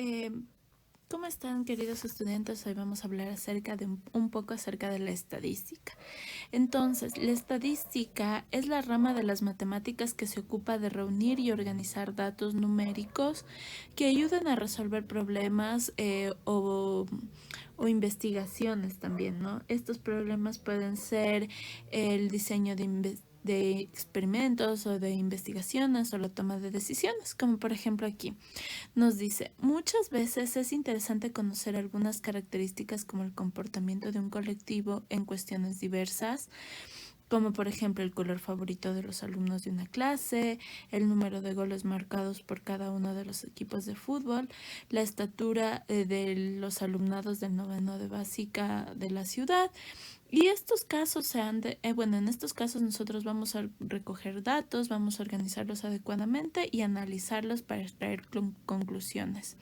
Eh, ¿Cómo están, queridos estudiantes? Hoy vamos a hablar acerca de un poco acerca de la estadística. Entonces, la estadística es la rama de las matemáticas que se ocupa de reunir y organizar datos numéricos que ayudan a resolver problemas o investigaciones también, ¿no? Estos problemas pueden ser el diseño de experimentos o de investigaciones o la toma de decisiones, como por ejemplo aquí. Nos dice, muchas veces es interesante conocer algunas características como el comportamiento de un colectivo en cuestiones diversas, como por ejemplo el color favorito de los alumnos de una clase, el número de goles marcados por cada uno de los equipos de fútbol, la estatura de los alumnados del noveno de básica de la ciudad. Y estos casos en estos casos nosotros vamos a recoger datos, vamos a organizarlos adecuadamente y analizarlos para extraer conclusiones.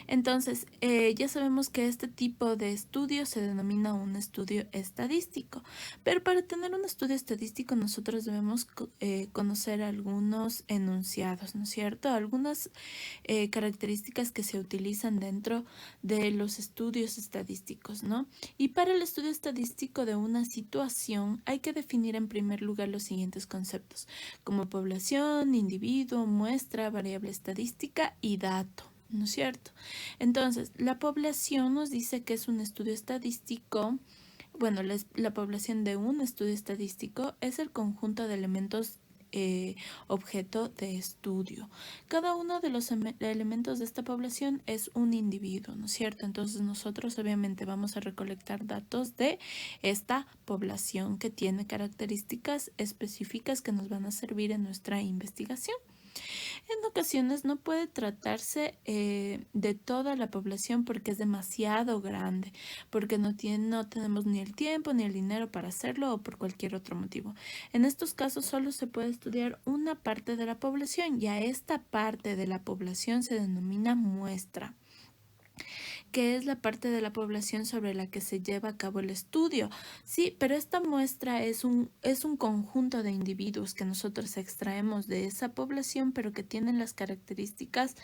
Entonces, ya sabemos que este tipo de estudio se denomina un estudio estadístico, pero para tener un estudio estadístico nosotros debemos conocer algunos enunciados, ¿no es cierto? Algunas características que se utilizan dentro de los estudios estadísticos, ¿no? Y para el estudio estadístico de una situación hay que definir en primer lugar los siguientes conceptos, como población, individuo, muestra, variable estadística y dato. ¿No es cierto? Entonces, la población nos dice que es un estudio estadístico. Bueno, la población de un estudio estadístico es el conjunto de elementos objeto de estudio. Cada uno de los elementos de esta población es un individuo, ¿no es cierto? Entonces nosotros obviamente vamos a recolectar datos de esta población que tiene características específicas que nos van a servir en nuestra investigación. En ocasiones no puede tratarse de toda la población porque es demasiado grande, porque no tenemos ni el tiempo ni el dinero para hacerlo o por cualquier otro motivo. En estos casos solo se puede estudiar una parte de la población y a esta parte de la población se denomina muestra, que es la parte de la población sobre la que se lleva a cabo el estudio. Sí, pero esta muestra es un conjunto de individuos que nosotros extraemos de esa población, pero que tienen las características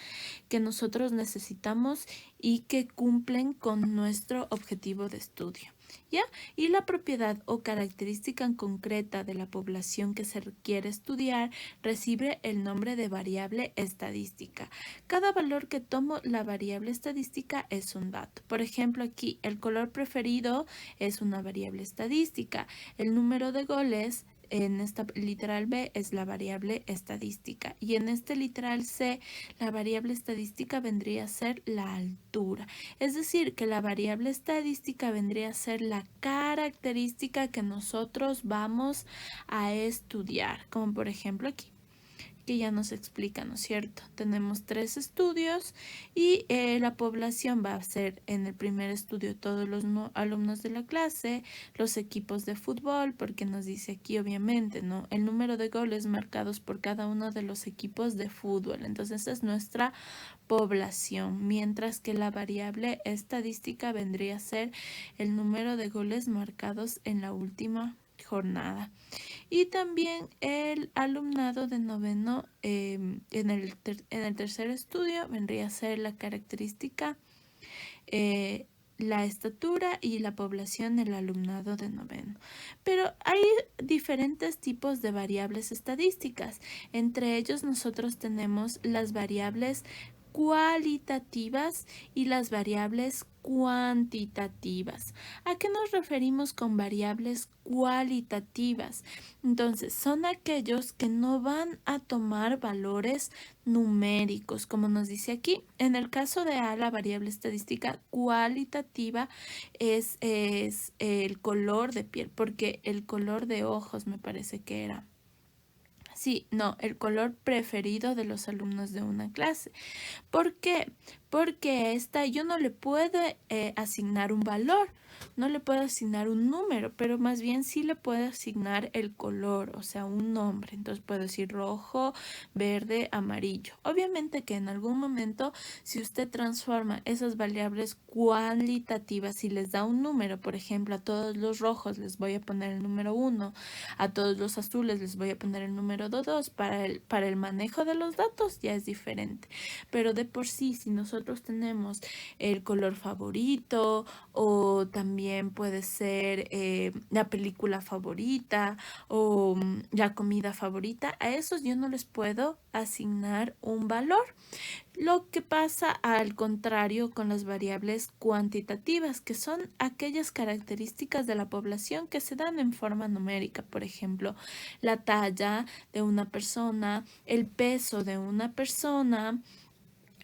que nosotros necesitamos y que cumplen con nuestro objetivo de estudio. ¿Ya? Y la propiedad o característica concreta de la población que se requiere estudiar recibe el nombre de variable estadística. Cada valor que tomo la variable estadística es un dato. Por ejemplo, aquí el color preferido es una variable estadística. El número de goles en esta literal B es la variable estadística y en este literal C la variable estadística vendría a ser la altura. Es decir, que la variable estadística vendría a ser la característica que nosotros vamos a estudiar, como por ejemplo aquí, que ya nos explica, ¿no es cierto? Tenemos 3 estudios y la población va a ser en el primer estudio todos los alumnos de la clase, los equipos de fútbol, porque nos dice aquí obviamente, ¿no? El número de goles marcados por cada uno de los equipos de fútbol. Entonces esa es nuestra población, mientras que la variable estadística vendría a ser el número de goles marcados en la última jornada. Y también el alumnado de noveno en el tercer estudio vendría a ser la característica, la estatura y la población del alumnado de noveno. Pero hay diferentes tipos de variables estadísticas. Entre ellos nosotros tenemos las variables cualitativas y las variables cuantitativas. ¿A qué nos referimos con variables cualitativas? Entonces, son aquellos que no van a tomar valores numéricos, como nos dice aquí. En el caso de A, la variable estadística cualitativa es el color de piel, porque el color de ojos me parece que era. Sí, no, el color preferido de los alumnos de una clase. ¿Por qué? Porque esta yo no le puedo asignar un valor, no le puedo asignar un número, pero más bien sí le puedo asignar el color, o sea, un nombre. Entonces puedo decir rojo, verde, amarillo. Obviamente que en algún momento, si usted transforma esas variables cualitativas y les da un número, por ejemplo, a todos los rojos les voy a poner el número 1, a todos los azules les voy a poner el número método 2 para el manejo de los datos ya es diferente. Pero de por sí, si nosotros tenemos el color favorito o también puede ser la película favorita o la comida favorita, a esos yo no les puedo asignar un valor. Lo que pasa al contrario con las variables cuantitativas, que son aquellas características de la población que se dan en forma numérica, por ejemplo, la talla de una persona, el peso de una persona,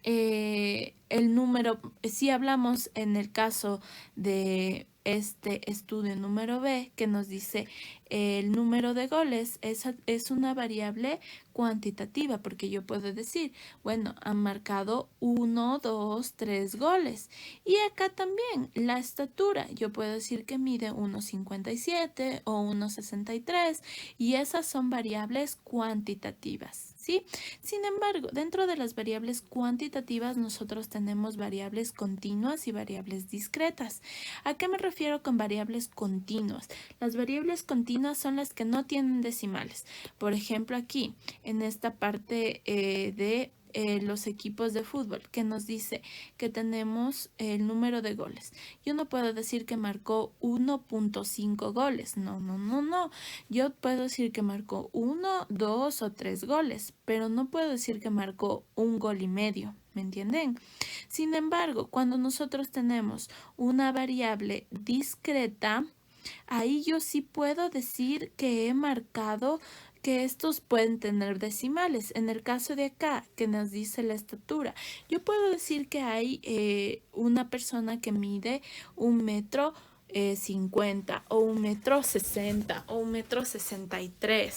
el número, si hablamos en el caso de este estudio número B, que nos dice el número de goles, esa es una variable cuantitativa, porque yo puedo decir, bueno, han marcado 1, 2, 3 goles. Y acá también la estatura, yo puedo decir que mide 1,57 o 1,63 y esas son variables cuantitativas, ¿sí? Sin embargo, dentro de las variables cuantitativas nosotros tenemos variables continuas y variables discretas. ¿A qué me refiero con variables continuas? Las variables continuas son las que no tienen decimales. Por ejemplo, aquí en esta parte de los equipos de fútbol, que nos dice que tenemos el número de goles. Yo no puedo decir que marcó 1,5 goles. No, no, no, no. Yo puedo decir que marcó 1, 2 o 3 goles, pero no puedo decir que marcó 1,5 goles. ¿Me entienden? Sin embargo, cuando nosotros tenemos una variable discreta, ahí yo sí puedo decir que he marcado que estos pueden tener decimales. En el caso de acá, que nos dice la estatura, yo puedo decir que hay una persona que mide 1,50 m o 1,60 m o 1,63 m.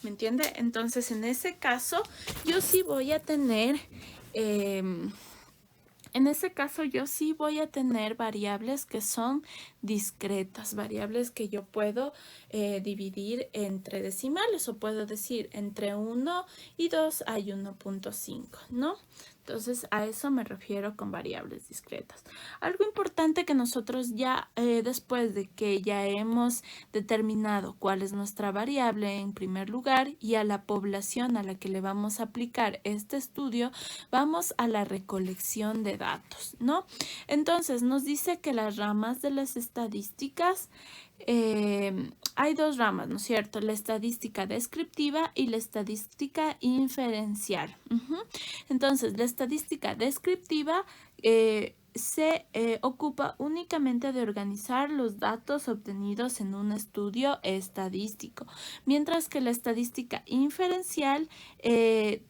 ¿Me entiende? Entonces, en ese caso, yo sí voy a tener... en ese caso yo sí voy a tener variables que son discretas, variables que yo puedo dividir entre decimales o puedo decir entre 1 y 2 hay 1,5, ¿no? Entonces a eso me refiero con variables discretas. Algo importante que nosotros ya después de que ya hemos determinado cuál es nuestra variable en primer lugar y a la población a la que le vamos a aplicar este estudio, vamos a la recolección de datos, ¿no? Entonces nos dice que las ramas de las estadísticas, hay dos ramas, ¿no es cierto? La estadística descriptiva y la estadística inferencial. Entonces, la estadística descriptiva se ocupa únicamente de organizar los datos obtenidos en un estudio estadístico, mientras que la estadística inferencial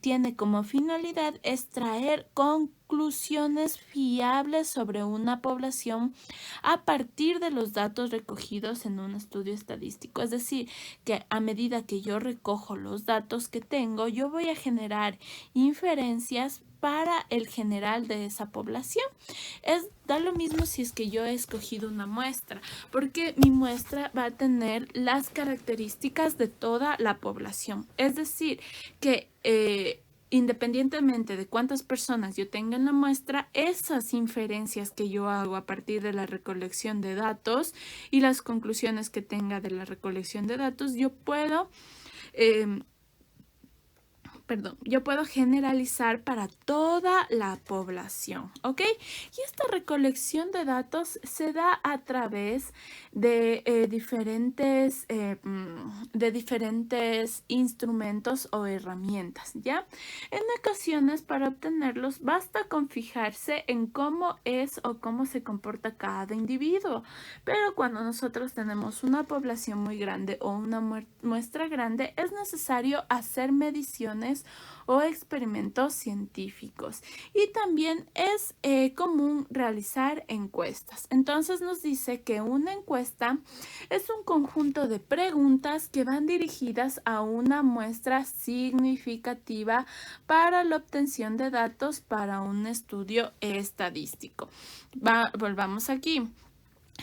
tiene como finalidad extraer conclusiones fiables sobre una población a partir de los datos recogidos en un estudio estadístico. Es decir, que a medida que yo recojo los datos que tengo, yo voy a generar inferencias para el general de esa población. Da lo mismo si es que yo he escogido una muestra, porque mi muestra va a tener las características de toda la población. Es decir, que independientemente de cuántas personas yo tenga en la muestra, esas inferencias que yo hago a partir de la recolección de datos y las conclusiones que tenga de la recolección de datos, yo puedo generalizar para toda la población, ¿ok? Y esta recolección de datos se da a través de diferentes instrumentos o herramientas, ¿ya? En ocasiones, para obtenerlos, basta con fijarse en cómo es o cómo se comporta cada individuo, pero cuando nosotros tenemos una población muy grande o una muestra grande, es necesario hacer mediciones o experimentos científicos y también es común realizar encuestas. Entonces nos dice que una encuesta es un conjunto de preguntas que van dirigidas a una muestra significativa para la obtención de datos para un estudio estadístico. Volvamos aquí.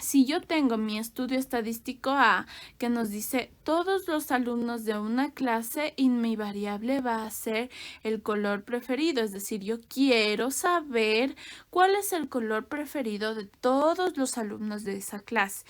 Si yo tengo mi estudio estadístico A, que nos dice todos los alumnos de una clase y mi variable va a ser el color preferido, es decir, yo quiero saber cuál es el color preferido de todos los alumnos de esa clase.